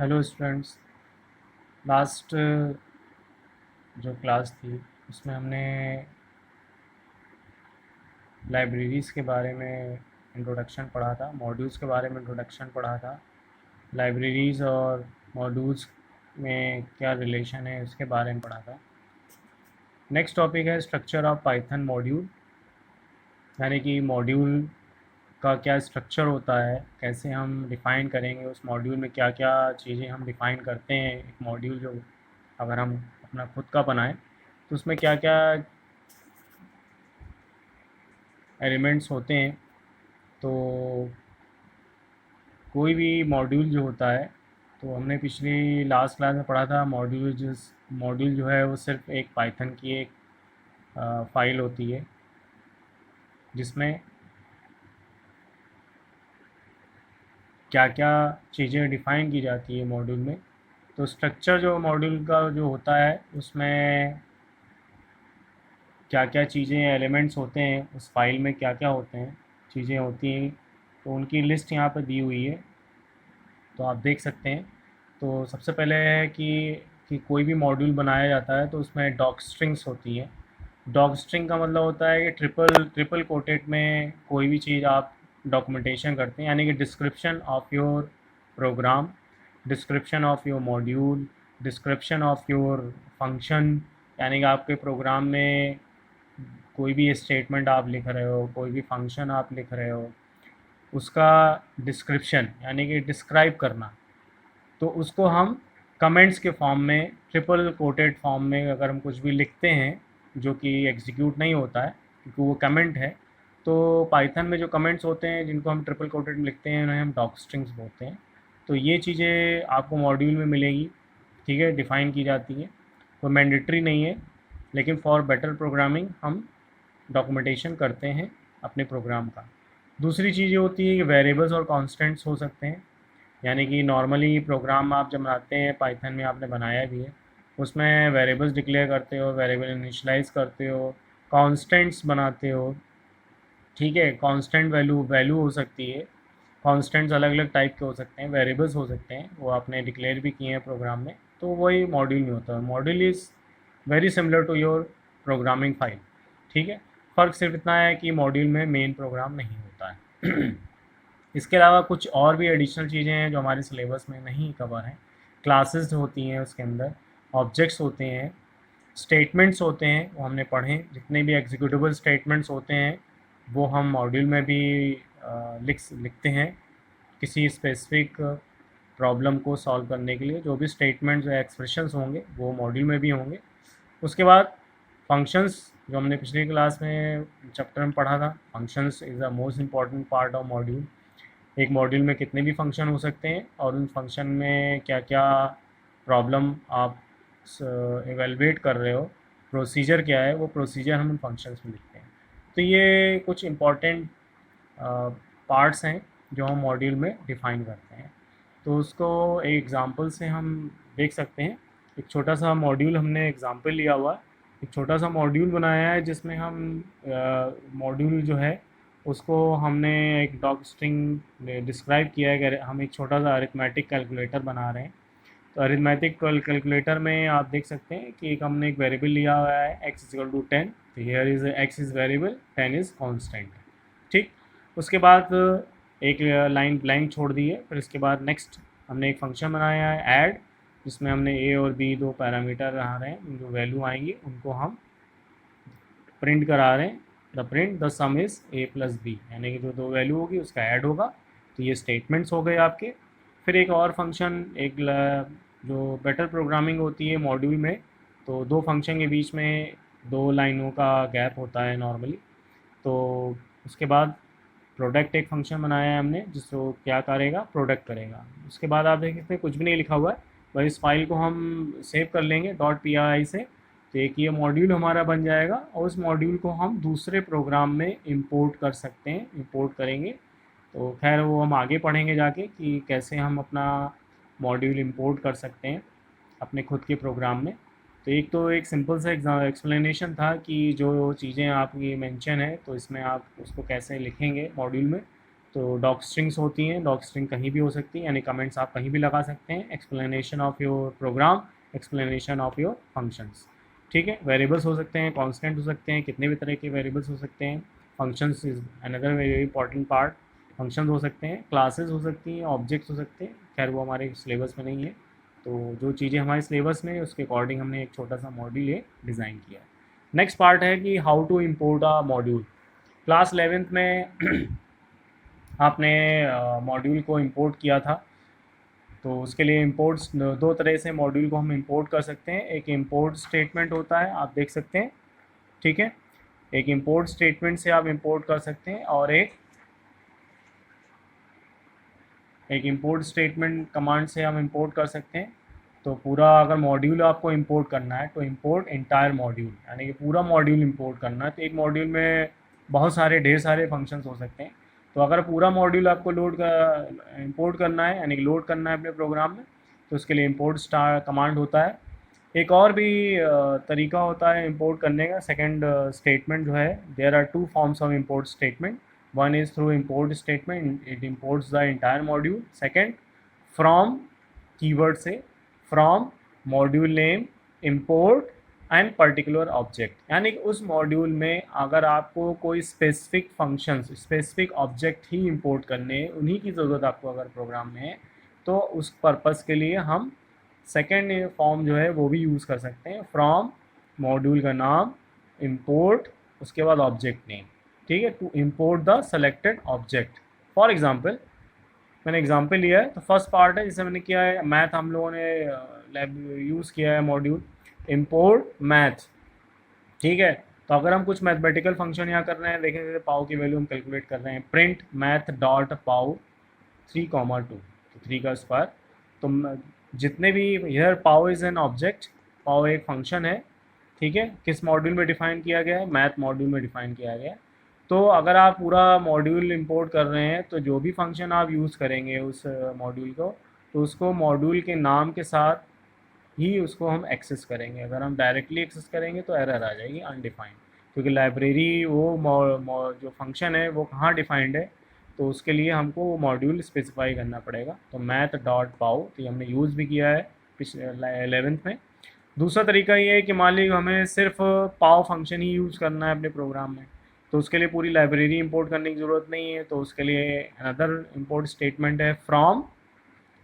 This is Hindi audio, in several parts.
Hello students. लास्ट जो क्लास थी उसमें हमने लाइब्रेरीज़ के बारे में इंट्रोडक्शन पढ़ा था, मॉड्यूल्स के बारे में इंट्रोडक्शन पढ़ा था। लाइब्रेरीज़ और मॉड्यूल्स में क्या रिलेशन है उसके बारे में पढ़ा था। नेक्स्ट टॉपिक है स्ट्रक्चर ऑफ पाइथन मॉड्यूल, यानी कि मॉड्यूल का क्या स्ट्रक्चर होता है, कैसे हम डिफ़ाइन करेंगे उस मॉड्यूल में क्या क्या चीज़ें हम डिफ़ाइन करते हैं। एक मॉड्यूल जो अगर हम अपना खुद का बनाएं तो उसमें क्या क्या एलिमेंट्स होते हैं। तो कोई भी मॉड्यूल जो होता है, तो हमने पिछली लास्ट क्लास में पढ़ा था मॉड्यूल जो है वो सिर्फ एक पाइथन की एक फाइल होती है जिसमें क्या क्या चीज़ें डिफ़ाइन की जाती है मॉड्यूल में। तो स्ट्रक्चर जो मॉड्यूल का जो होता है उसमें क्या क्या चीज़ें एलिमेंट्स होते हैं, उस फाइल में क्या क्या होते हैं चीज़ें होती हैं, तो उनकी लिस्ट यहाँ पर दी हुई है, तो आप देख सकते हैं। तो सबसे पहले है कि कोई भी मॉड्यूल बनाया जाता है तो उसमें डॉक स्ट्रिंग्स होती है। डॉक स्ट्रिंग का मतलब होता है कि ट्रिपल ट्रिपल कोटेड में कोई भी चीज़ आप डॉक्यूमेंटेशन करते हैं, यानी कि description of your program, description of your module, description of your function, यानी कि आपके प्रोग्राम में कोई भी स्टेटमेंट आप लिख रहे हो, कोई भी फंक्शन आप लिख रहे हो, उसका डिस्क्रिप्शन यानी कि डिस्क्राइब करना। तो उसको हम कमेंट्स के फॉर्म में, ट्रिपल कोटेड फॉर्म में अगर हम कुछ भी लिखते हैं जो कि एग्जीक्यूट नहीं होता है क्योंकि वो कमेंट है, तो पाइथन में जो कमेंट्स होते हैं जिनको हम ट्रिपल कोटेड में लिखते हैं उन्हें हम डॉक स्ट्रिंग्स बोलते हैं। तो ये चीज़ें आपको मॉड्यूल में मिलेगी, ठीक है, डिफ़ाइन की जाती है। वो मैंडेटरी नहीं है, लेकिन फॉर बेटर प्रोग्रामिंग हम डॉक्यूमेंटेशन करते हैं अपने प्रोग्राम का। दूसरी चीज़ ये होती है कि वेरिएबल्स और कॉन्स्टेंट्स हो सकते हैं, यानी कि नॉर्मली प्रोग्राम आप जब बनाते हैं पाइथन में, आपने बनाया भी है, उसमें वेरिएबल्स डिक्लेयर करते हो, वेरिएबल इनिशियलाइज करते हो, कॉन्स्टेंट्स बनाते हो, ठीक है। कांस्टेंट वैल्यू वैल्यू हो सकती है, कांस्टेंट्स अलग अलग टाइप के हो सकते हैं, वेरिएबल्स हो सकते हैं, वो आपने डिक्लेयर भी किए हैं प्रोग्राम में, तो वही मॉड्यूल में होता है। Module is very similar to your programming file, ठीक है। फ़र्क सिर्फ इतना है कि मॉड्यूल में मेन प्रोग्राम नहीं होता है। इसके अलावा कुछ और भी एडिशनल चीज़ें हैं जो हमारे सिलेबस में नहीं कवर हैं। क्लासेस होती हैं उसके अंदर, ऑब्जेक्ट्स होते हैं, स्टेटमेंट्स होते हैं, वो हमने पढ़े। जितने भी एग्जीक्यूटिबल स्टेटमेंट्स होते हैं वो हम मॉड्यूल में भी लिखते हैं किसी स्पेसिफिक प्रॉब्लम को सॉल्व करने के लिए। जो भी स्टेटमेंट्स या एक्सप्रेशंस होंगे वो मॉड्यूल में भी होंगे। उसके बाद फंक्शंस, जो हमने पिछली क्लास में चैप्टर में पढ़ा था, functions is the most important part of module. एक मॉड्यूल में कितने भी फंक्शन हो सकते हैं और उन फंक्शन में क्या क्या प्रॉब्लम आप एवेलुएट कर रहे हो, प्रोसीजर क्या है, वो प्रोसीजर हम उन फंक्शंस में लिखते हैं। तो ये कुछ इम्पॉर्टेंट पार्ट्स हैं जो हम मॉड्यूल में डिफ़ाइन करते हैं। तो उसको एक एग्ज़ाम्पल से हम देख सकते हैं। एक छोटा सा मॉड्यूल हमने एग्ज़ाम्पल लिया हुआ है, एक छोटा सा मॉड्यूल बनाया है जिसमें हम मॉड्यूल जो है उसको हमने एक डॉक स्ट्रिंग डिस्क्राइब किया है कि हम एक छोटा सा अरिथमेटिक कैलकुलेटर बना रहे हैं। तो अरिथमेटिक कैलकुलेटर में आप देख सकते हैं कि एक हमने एक वेरिएबल लिया हुआ है x इज इक्वल टू 10। तो here is x is variable, 10 is constant, ठीक। उसके बाद एक लाइन ब्लैंक छोड़ दी है। फिर इसके बाद नेक्स्ट हमने एक फंक्शन बनाया है ऐड, जिसमें हमने a और b दो पैरामीटर रहा रहे हैं, जो वैल्यू आएंगी उनको हम प्रिंट करा रहे हैं। The print the sum is a plus b, यानी कि जो दो वैल्यू होगी उसका ऐड होगा। तो ये स्टेटमेंट्स हो गए आपके। फिर एक और फंक्शन, जो बेटर प्रोग्रामिंग होती है मॉड्यूल में, तो दो फंक्शन के बीच में दो लाइनों का गैप होता है नॉर्मली। तो उसके बाद प्रोडक्ट एक फंक्शन बनाया है हमने जिसको क्या करेगा, प्रोडक्ट करेगा। उसके बाद आप देख सकते हैं कुछ भी नहीं लिखा हुआ है, बस इस फाइल को हम सेव कर लेंगे .py से। तो एक ये मॉड्यूल हमारा बन जाएगा और उस मॉड्यूल को हम दूसरे प्रोग्राम में इंपोर्ट कर सकते हैं, इंपोर्ट करेंगे। तो खैर वो हम आगे पढ़ेंगे जाके कि कैसे हम अपना मॉड्यूल इंपोर्ट कर सकते हैं अपने खुद के प्रोग्राम में। तो एक सिंपल सा एक्सप्लेनेशन था कि जो चीज़ें आपकी मेंशन है तो इसमें आप उसको कैसे लिखेंगे मॉड्यूल में। तो डॉक स्ट्रिंग्स होती हैं, डॉक स्ट्रिंग कहीं भी हो सकती है, यानी कमेंट्स आप कहीं भी लगा सकते हैं। Explanation of your program, explanation of your functions, ठीक है। वेरिएबल्स हो सकते हैं, कांस्टेंट हो सकते हैं, कितने भी तरह के वेरिएबल्स हो सकते हैं। Functions is another very important part. Functions हो सकते हैं, क्लासेस हो सकती हैं, ऑब्जेक्ट्स हो सकते हैं। खैर वो हमारे सिलेबस में नहीं है, तो जो चीज़ें हमारे सिलेबस में है उसके अकॉर्डिंग हमने एक छोटा सा मॉड्यूल ये डिज़ाइन किया है। नेक्स्ट पार्ट है कि how to import a module. Class 11th में आपने मॉड्यूल को इंपोर्ट किया था, तो उसके लिए इंपोर्ट्स दो तरह से मॉड्यूल को हम इंपोर्ट कर सकते हैं। एक इंपोर्ट स्टेटमेंट होता है, आप देख सकते हैं, ठीक है। एक इंपोर्ट स्टेटमेंट से आप इंपोर्ट कर सकते हैं, और एक इंपोर्ट स्टेटमेंट कमांड से हम इंपोर्ट कर सकते हैं। तो पूरा अगर मॉड्यूल आपको इंपोर्ट करना है तो इंपोर्ट एंटायर मॉड्यूल, यानी कि पूरा मॉड्यूल इंपोर्ट करना है। तो एक मॉड्यूल में बहुत सारे ढेर सारे फंक्शंस हो सकते हैं। तो अगर पूरा मॉड्यूल आपको इंपोर्ट करना है, यानी कि लोड करना है अपने प्रोग्राम में, तो उसके लिए इंपोर्ट स्टार कमांड होता है। एक और भी तरीका होता है इंपोर्ट करने का, सेकंड स्टेटमेंट जो है। There are two forms of import statement. One is through import statement, it imports the entire module. Second, from keyword से, from module name, import and particular object, यानी कि उस मॉड्यूल में अगर आपको कोई स्पेसिफिक फंक्शंस, स्पेसिफिक ऑब्जेक्ट ही इंपोर्ट करने हैं, उन्हीं की ज़रूरत आपको अगर प्रोग्राम में है, तो उस पर्पज़ के लिए हम सेकेंड फॉर्म जो है वो भी यूज़ कर सकते हैं। फ्रॉम मॉड्यूल का नाम, इंपोर्ट, उसके बाद ऑब्जेक्ट नेम, ठीक है, to import the selected object. For example, मैंने एग्जांपल लिया है, तो फर्स्ट पार्ट है जिसे मैंने किया है मैथ, हम लोगों ने यूज़ किया है मॉड्यूल इंपोर्ट मैथ, ठीक है। तो अगर हम कुछ मैथमेटिकल फंक्शन यहाँ कर रहे हैं, देखें जैसे पाव की वैल्यू हम कैलकुलेट कर रहे हैं, प्रिंट मैथ डॉट पाव 3,2, तो 3 का स्क्वायर। तो जितने भी, here pow is an object, pow एक फंक्शन है, ठीक है। किस मॉड्यूल में डिफाइन किया गया है? मैथ मॉड्यूल में डिफाइन किया गया है। तो अगर आप पूरा मॉड्यूल इंपोर्ट कर रहे हैं, तो जो भी फंक्शन आप यूज़ करेंगे उस मॉड्यूल को, तो उसको मॉड्यूल के नाम के साथ ही उसको हम एक्सेस करेंगे। अगर हम डायरेक्टली एक्सेस करेंगे तो एरर आ जाएगी अनडिफाइंड, क्योंकि लाइब्रेरी वो जो फंक्शन है वो कहाँ डिफाइंड है, तो उसके लिए हमको वो मॉड्यूल स्पेसिफाई करना पड़ेगा। तो मैथ डॉट पाओ, तो ये हमने यूज़ भी किया है पिछले 11th में। दूसरा तरीका ये है कि मान लीजिए हमें सिर्फ पाव फंक्शन ही यूज़ करना है अपने प्रोग्राम में, तो उसके लिए पूरी लाइब्रेरी इंपोर्ट करने की ज़रूरत नहीं है। तो उसके लिए अनदर इंपोर्ट स्टेटमेंट है, फ्रॉम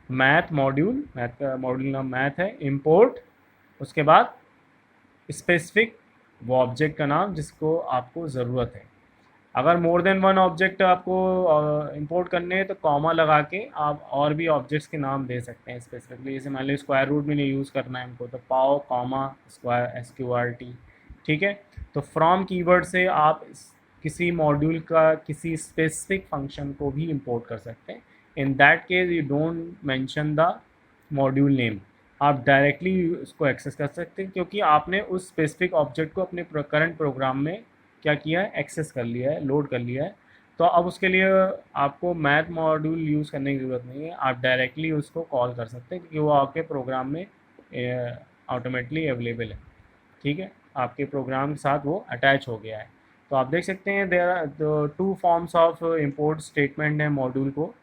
मैथ मॉड्यूल, मैथ का मॉड्यूल नाम मैथ है, इंपोर्ट, उसके बाद स्पेसिफिक वो ऑब्जेक्ट का नाम जिसको आपको ज़रूरत है। अगर मोर देन वन ऑब्जेक्ट आपको इंपोर्ट करने हैं, तो कॉमा लगा के आप और भी ऑब्जेक्ट्स के नाम दे सकते हैं स्पेसिफिकली। जैसे मान लीजिए स्क्वायर रूट में नहीं यूज़ करना है हमको, तो पाव कॉमा स्क्वायर SQRT, ठीक है। तो फ्रॉम कीवर्ड से आप किसी मॉड्यूल का किसी स्पेसिफिक फंक्शन को भी इंपोर्ट कर सकते हैं। In that case you don't mention the module name, आप डायरेक्टली उसको एक्सेस कर सकते हैं, क्योंकि आपने उस स्पेसिफिक ऑब्जेक्ट को अपने करंट प्रोग्राम में क्या किया है, एक्सेस कर लिया है, लोड कर लिया है। तो अब उसके लिए आपको मैथ मॉड्यूल यूज़ करने की ज़रूरत नहीं है, आप डायरेक्टली उसको कॉल कर सकते हैं, क्योंकि वो आपके प्रोग्राम में ऑटोमेटिकली अवेलेबल है, ठीक है। आपके प्रोग्राम के साथ वो अटैच हो गया है। तो आप देख सकते हैं there are two forms of import statement है मॉड्यूल को,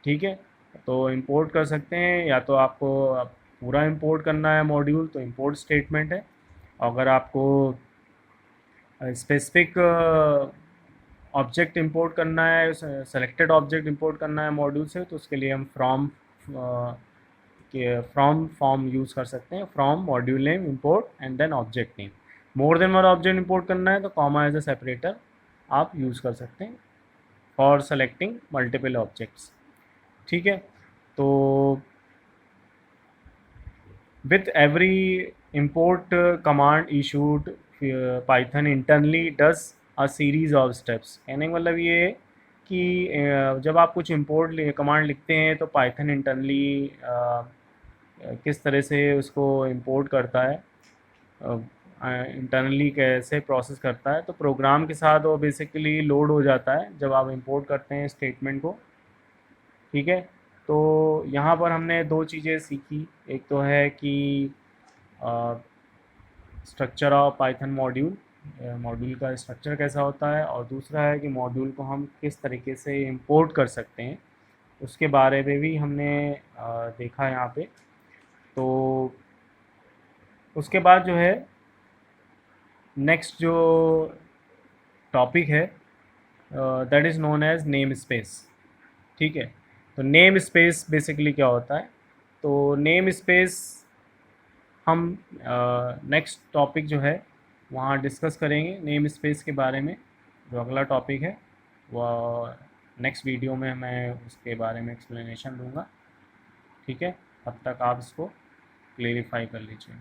ठीक है। तो इंपोर्ट कर सकते हैं, या तो आपको पूरा इंपोर्ट करना है मॉड्यूल, तो इंपोर्ट स्टेटमेंट है। अगर आपको स्पेसिफिक ऑब्जेक्ट इंपोर्ट करना है, सेलेक्टेड ऑब्जेक्ट इंपोर्ट करना है मॉड्यूल से, तो उसके लिए हम फ्रॉम के फ्रॉम फॉर्म यूज़ कर सकते हैं, from module name import and then object name. More than one object import करना है तो कॉमा एज अ सेपरेटर आप यूज़ कर सकते हैं फॉर सेलेक्टिंग मल्टीपल ऑब्जेक्ट्स, ठीक है। तो with every import command issued, python internally does a series of steps। कहने का मतलब ये है कि जब आप कुछ import कमांड लिखते हैं, तो python internally किस तरह से उसको import करता है, इंटरनली कैसे प्रोसेस करता है, तो प्रोग्राम के साथ वो बेसिकली लोड हो जाता है जब आप इंपोर्ट करते हैं स्टेटमेंट को, ठीक है। तो यहाँ पर हमने दो चीज़ें सीखी, एक तो है कि structure of Python module, module का स्ट्रक्चर कैसा होता है, और दूसरा है कि मॉड्यूल को हम किस तरीके से इंपोर्ट कर सकते हैं, उसके बारे में भी हमने देखा यहाँ पे। तो उसके बाद जो है नेक्स्ट जो टॉपिक है that is known as name space. ठीक है, तो नेम स्पेस बेसिकली क्या होता है, तो नेम स्पेस हम नेक्स्ट टॉपिक जो है वहाँ डिस्कस करेंगे नेम स्पेस के बारे में। जो अगला टॉपिक है वह नेक्स्ट वीडियो में मैं उसके बारे में एक्सप्लेनेशन दूंगा। ठीक है, तब तक आप इसको क्लेरिफाई कर लीजिए।